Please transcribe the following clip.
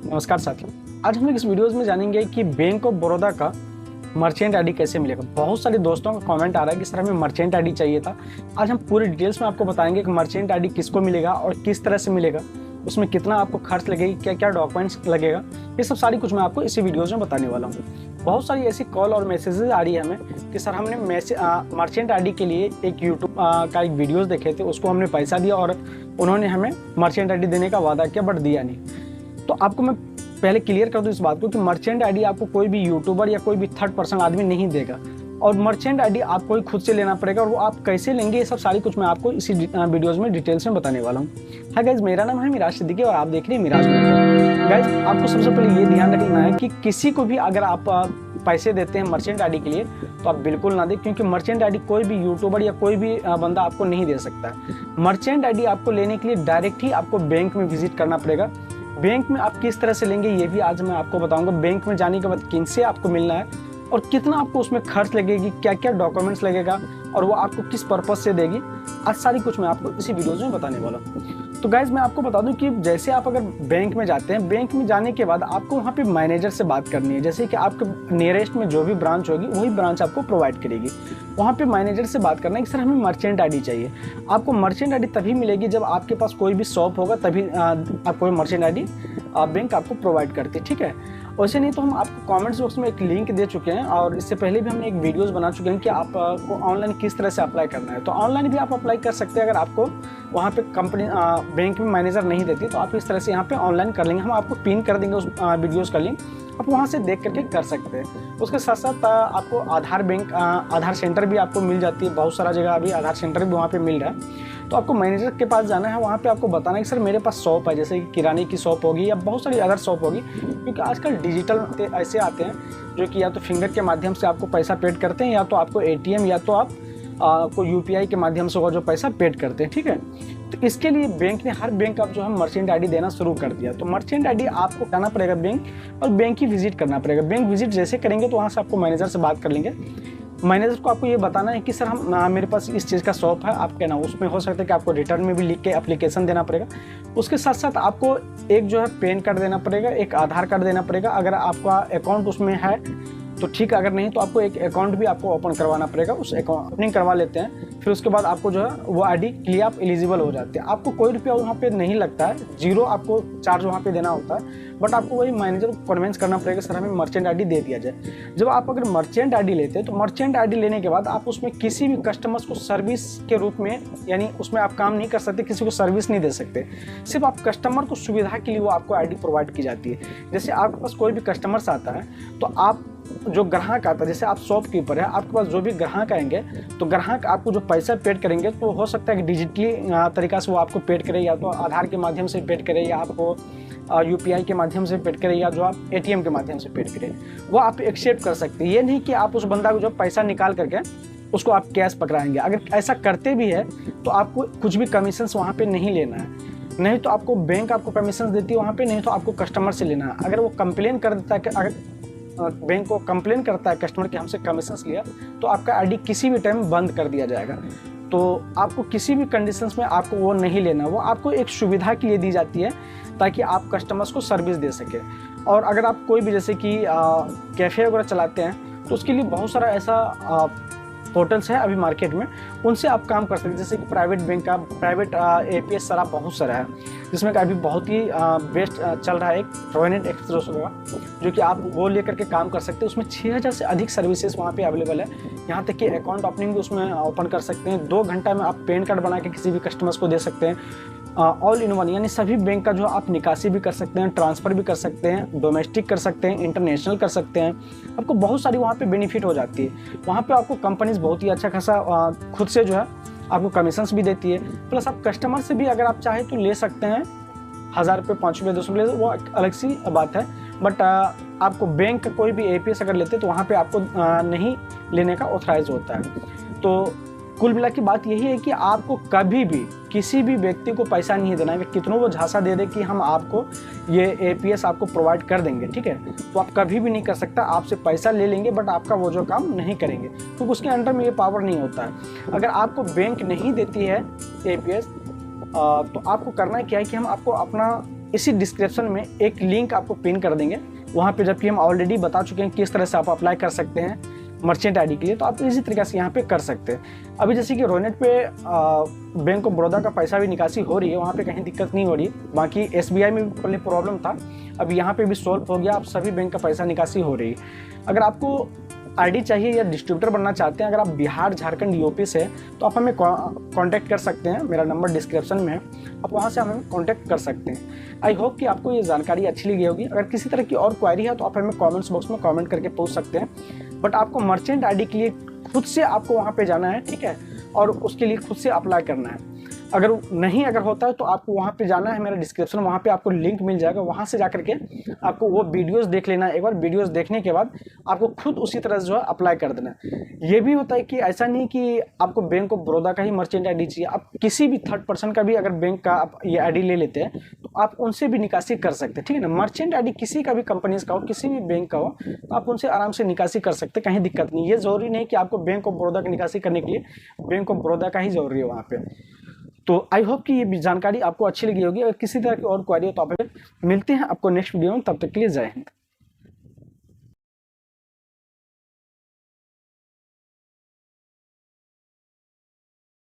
नमस्कार साथियों, आज हम लोग इस वीडियोस में जानेंगे कि बैंक ऑफ बड़ौदा का मर्चेंट आईडी कैसे मिलेगा। बहुत सारे दोस्तों का कमेंट आ रहा है कि सर हमें मर्चेंट आईडी चाहिए था। आज हम पूरी डिटेल्स में आपको बताएंगे कि मर्चेंट आईडी किसको मिलेगा और किस तरह से मिलेगा, उसमें कितना आपको खर्च लगेगी, क्या क्या डॉक्यूमेंट्स लगेगा, ये सब सारी कुछ मैं आपको इसी वीडियोज़ में बताने वाला हूँ। बहुत सारी ऐसी कॉल और मैसेजेस आ रही है हमें कि सर हमने मर्चेंट आईडी के लिए एक यूट्यूब का एक वीडियोस देखे थे, उसको हमने पैसा दिया और उन्होंने हमें मर्चेंट आईडी देने का वादा किया बट दिया नहीं। तो आपको मैं पहले क्लियर कर दूं इस बात को कि मर्चेंट आईडी आपको कोई भी यूट्यूबर या कोई भी थर्ड पर्सन आदमी नहीं देगा, और मर्चेंट आईडी आपको ही खुद से लेना पड़ेगा, और वो आप कैसे लेंगे ये सब सारी कुछ मैं आपको इसी वीडियोस में डिटेल्स में बताने वाला हूँ। हाँ गाइज, मेरा नाम है मिराज सिद्दीकी और आप देख रहे हैं मिराज मेकर। गाइज, आपको सबसे पहले ये ध्यान रखना है कि किसी को भी अगर आप पैसे देते हैं मर्चेंट आईडी के लिए तो आप बिल्कुल ना दें, क्योंकि मर्चेंट आईडी कोई भी यूट्यूबर या कोई भी बंदा आपको नहीं दे सकता है। मर्चेंट आईडी आपको लेने के लिए डायरेक्ट ही आपको बैंक में विजिट करना पड़ेगा। बैंक में आप किस तरह से लेंगे ये भी आज मैं आपको बताऊंगा। बैंक में जाने के बाद किनसे आपको मिलना है और कितना आपको उसमें खर्च लगेगी, क्या क्या डॉक्यूमेंट्स लगेगा और वो आपको किस पर्पस से देगी, आज सारी कुछ मैं आपको इसी वीडियोज़ में बताने वाला हूँ। तो गाइज, मैं आपको बता दूं कि जैसे आप अगर बैंक में जाते हैं, बैंक में जाने के बाद आपको वहाँ पे मैनेजर से बात करनी है। जैसे कि आपके नियरेस्ट में जो भी ब्रांच होगी वही ब्रांच आपको प्रोवाइड करेगी। वहाँ पे मैनेजर से बात करना है कि सर हमें मर्चेंट आईडी चाहिए। आपको मर्चेंट आईडी तभी मिलेगी जब आपके पास कोई भी शॉप होगा, तभी आपको मर्चेंट आईडी बैंक आपको प्रोवाइड करती है, ठीक है। वैसे नहीं तो हम आपको कमेंट्स बॉक्स में एक लिंक दे चुके हैं और इससे पहले भी हमने एक वीडियोस बना चुके हैं कि आपको ऑनलाइन किस तरह से अप्लाई करना है। तो ऑनलाइन भी आप अप्लाई कर सकते हैं। अगर आपको वहाँ पे कंपनी बैंक में मैनेजर नहीं देती तो आप इस तरह से यहाँ पे ऑनलाइन कर लेंगे। हम आपको पिन कर देंगे उस वीडियोज़ का लिंक, आप वहाँ से देख करके कर सकते हैं। उसके साथ साथ आपको आधार सेंटर भी आपको मिल जाती है। बहुत सारा जगह अभी आधार सेंटर भी वहाँ पे मिल रहा है। तो आपको मैनेजर के पास जाना है, वहाँ पे आपको बताना है कि सर मेरे पास शॉप है, जैसे कि किराने की शॉप होगी या बहुत सारी अदर शॉप होगी, क्योंकि आजकल डिजिटल ऐसे आते हैं जो कि या तो फिंगर के माध्यम से आपको पैसा पेड करते हैं या तो आपको ATM या तो आप को UPI के माध्यम से जो पैसा पेड करते हैं, ठीक है। तो इसके लिए बैंक ने हर बैंक आप जो है मर्चेंट आईडी देना शुरू कर दिया। तो मर्चेंट आईडी आपको जाना पड़ेगा बैंक और बैंक ही विजिट करना पड़ेगा। बैंक विजिट जैसे करेंगे तो वहाँ से आपको मैनेजर से बात कर लेंगे। मैनेजर को आपको ये बताना है कि सर हम मेरे पास इस चीज़ का शॉप है, आप कहना उसमें हो सकता है कि आपको रिटर्न में भी लिख के एप्लीकेशन देना पड़ेगा। उसके साथ साथ आपको एक जो है पैन कार्ड देना पड़ेगा, एक आधार कार्ड देना पड़ेगा। अगर आपका अकाउंट उसमें है तो ठीक, अगर नहीं तो आपको एक अकाउंट भी आपको ओपन करवाना पड़ेगा। उस अकाउंट ओपनिंग करवा लेते हैं, फिर उसके बाद आपको जो है वो आईडी के लिए आप एलिजिबल हो जाते हैं। आपको कोई रुपया वहाँ पे नहीं लगता है, जीरो आपको चार्ज वहाँ पे देना होता है। बट आपको वही मैनेजर को कन्विंस करना पड़ेगा सर हमें मर्चेंट आईडी दे दिया जाए। जब आप अगर मर्चेंट आईडी लेते हैं तो मर्चेंट आईडी लेने के बाद आप उसमें किसी भी कस्टमर्स को सर्विस के रूप में, यानी उसमें आप काम नहीं कर सकते, किसी को सर्विस नहीं दे सकते। सिर्फ आप कस्टमर को सुविधा के लिए वो आपको आईडी प्रोवाइड की जाती है। जैसे आपके पास कोई भी कस्टमर्स आता है तो आप जो ग्राहक आता है, जैसे आप शॉपकीपर है, आपके पास जो भी ग्राहक आएंगे तो ग्राहक आपको जो पैसा पेड करेंगे तो हो सकता है कि डिजिटली तरीका से वो आपको पेड करे, या तो आधार के माध्यम से पेड करे, या आपको UPI के माध्यम से पेड करे, या जो आप ATM के माध्यम से पेड करें, वो आप एक्सेप्ट कर सकते हैं। ये नहीं कि आप उस बंदा को जो पैसा निकाल करके उसको आप कैश पकड़ाएंगे। अगर ऐसा करते भी है तो आपको कुछ भी कमीशंस वहाँ पे नहीं लेना है, नहीं तो आपको बैंक आपको कमीशन देती है वहाँ पे, नहीं तो आपको कस्टमर से लेना है। अगर वो कंप्लेन कर देता है कि अगर बैंक को कंप्लेन करता है कस्टमर के हमसे कमीशंस लिया, तो आपका आईडी किसी भी टाइम बंद कर दिया जाएगा। तो आपको किसी भी कंडीशंस में आपको वो नहीं लेना, वो आपको एक सुविधा के लिए दी जाती है ताकि आप कस्टमर्स को सर्विस दे सके। और अगर आप कोई भी जैसे कि कैफ़े वगैरह चलाते हैं तो उसके लिए बहुत सारा ऐसा पोर्टल्स है अभी मार्केट में, उनसे आप काम कर सकते हैं। जैसे कि प्राइवेट बैंक का प्राइवेट APS सारा बहुत सारा है, जिसमें का अभी बहुत ही बेस्ट चल रहा है एक प्रोवेनेंट एक्सप्रेस होगा, जो कि आप वो लेकर के काम कर सकते हैं। उसमें 6000 से अधिक सर्विसेज वहाँ पे अवेलेबल है। यहाँ तक कि अकाउंट ओपनिंग भी उसमें ओपन कर सकते हैं। 2 घंटा में आप पैन कार्ड बना के किसी भी कस्टमर्स को दे सकते हैं। ऑल इन वन, यानी सभी बैंक का जो आप निकासी भी कर सकते हैं, ट्रांसफ़र भी कर सकते हैं, डोमेस्टिक कर सकते हैं, इंटरनेशनल कर सकते हैं। आपको बहुत सारी वहाँ पे बेनिफिट हो जाती है। वहाँ पे आपको कंपनीज बहुत ही अच्छा खासा खुद से जो है आपको कमीशंस भी देती है। प्लस आप कस्टमर से भी अगर आप चाहें तो ले सकते हैं, 1000 रुपये, 5 रुपये, 200 रुपये, वो अलग सी बात है। बट आपको बैंक का कोई भी APS अगर लेते तो वहाँ पे आपको नहीं लेने का ऑथराइज होता है। तो कुल मिला की बात यही है कि आपको कभी भी किसी भी व्यक्ति को पैसा नहीं देना है। कितनों वो झांसा दे दे कि हम आपको ये APS आपको प्रोवाइड कर देंगे, ठीक है, तो आप कभी भी नहीं कर सकता। आपसे पैसा ले लेंगे बट आपका वो जो काम नहीं करेंगे, क्योंकि तो उसके अंडर में ये पावर नहीं होता है। अगर आपको बैंक नहीं देती है APS तो आपको करना क्या है कि हम आपको अपना इसी डिस्क्रिप्शन में एक लिंक आपको पिन कर देंगे, वहाँ पे जबकि हम ऑलरेडी बता चुके हैं किस तरह से आप अप्लाई कर सकते हैं मर्चेंट आईडी के लिए, तो आप इसी तरीके से यहाँ पे कर सकते हैं। अभी जैसे कि रोनेट पे बैंक ऑफ बड़ौदा का पैसा भी निकासी हो रही है, वहाँ पे कहीं दिक्कत नहीं हो रही है। बाकी एसबीआई में भी पहले प्रॉब्लम था, अब यहाँ पे भी सॉल्व हो गया, अब सभी बैंक का पैसा निकासी हो रही है। अगर आपको आईडी चाहिए या डिस्ट्रीब्यूटर बनना चाहते हैं, अगर आप बिहार, झारखंड, यूपी से, तो आप हमें कांटेक्ट कर सकते हैं। मेरा नंबर डिस्क्रिप्शन में है, आप वहां से हमें कांटेक्ट कर सकते हैं। आई होप कि आपको ये जानकारी अच्छी लगी होगी। अगर किसी तरह की और क्वेरी है तो आप हमें कमेंट्स बॉक्स में कमेंट करके पूछ सकते हैं। बट आपको मर्चेंट आईडी के लिए खुद से आपको वहाँ पे जाना है, ठीक है, और उसके लिए खुद से अप्लाई करना है। अगर होता है तो आपको वहाँ पे जाना है, मेरा डिस्क्रिप्शन, वहाँ पे आपको लिंक मिल जाएगा, वहाँ से जा करके आपको वो वीडियोस देख लेना है। एक बार वीडियोस देखने के बाद आपको खुद उसी तरह जो है अप्लाई कर देना है। ये भी होता है कि ऐसा नहीं कि आपको बैंक ऑफ बड़ौदा का ही मर्चेंट आईडी चाहिए, आप किसी भी थर्ड पर्सन का भी अगर बैंक का आप ये आईडी ले लेते हैं तो आप उनसे भी निकासी कर सकते हैं, ठीक है ना। मर्चेंट आईडी किसी का भी कंपनीज का हो, किसी भी बैंक का हो, तो आप उनसे आराम से निकासी कर सकते हैं, कहीं दिक्कत नहीं। ये जरूरी नहीं कि आपको बैंक ऑफ बड़ौदा की निकासी करने के लिए बैंक ऑफ बड़ौदा का ही जरूरी है वहाँ पे। तो आई होप कि ये जानकारी आपको अच्छी लगी होगी। अगर किसी तरह की और क्वेरी हो तो आप मिलते हैं आपको नेक्स्ट वीडियो में, तब तक के लिए जय हिंद।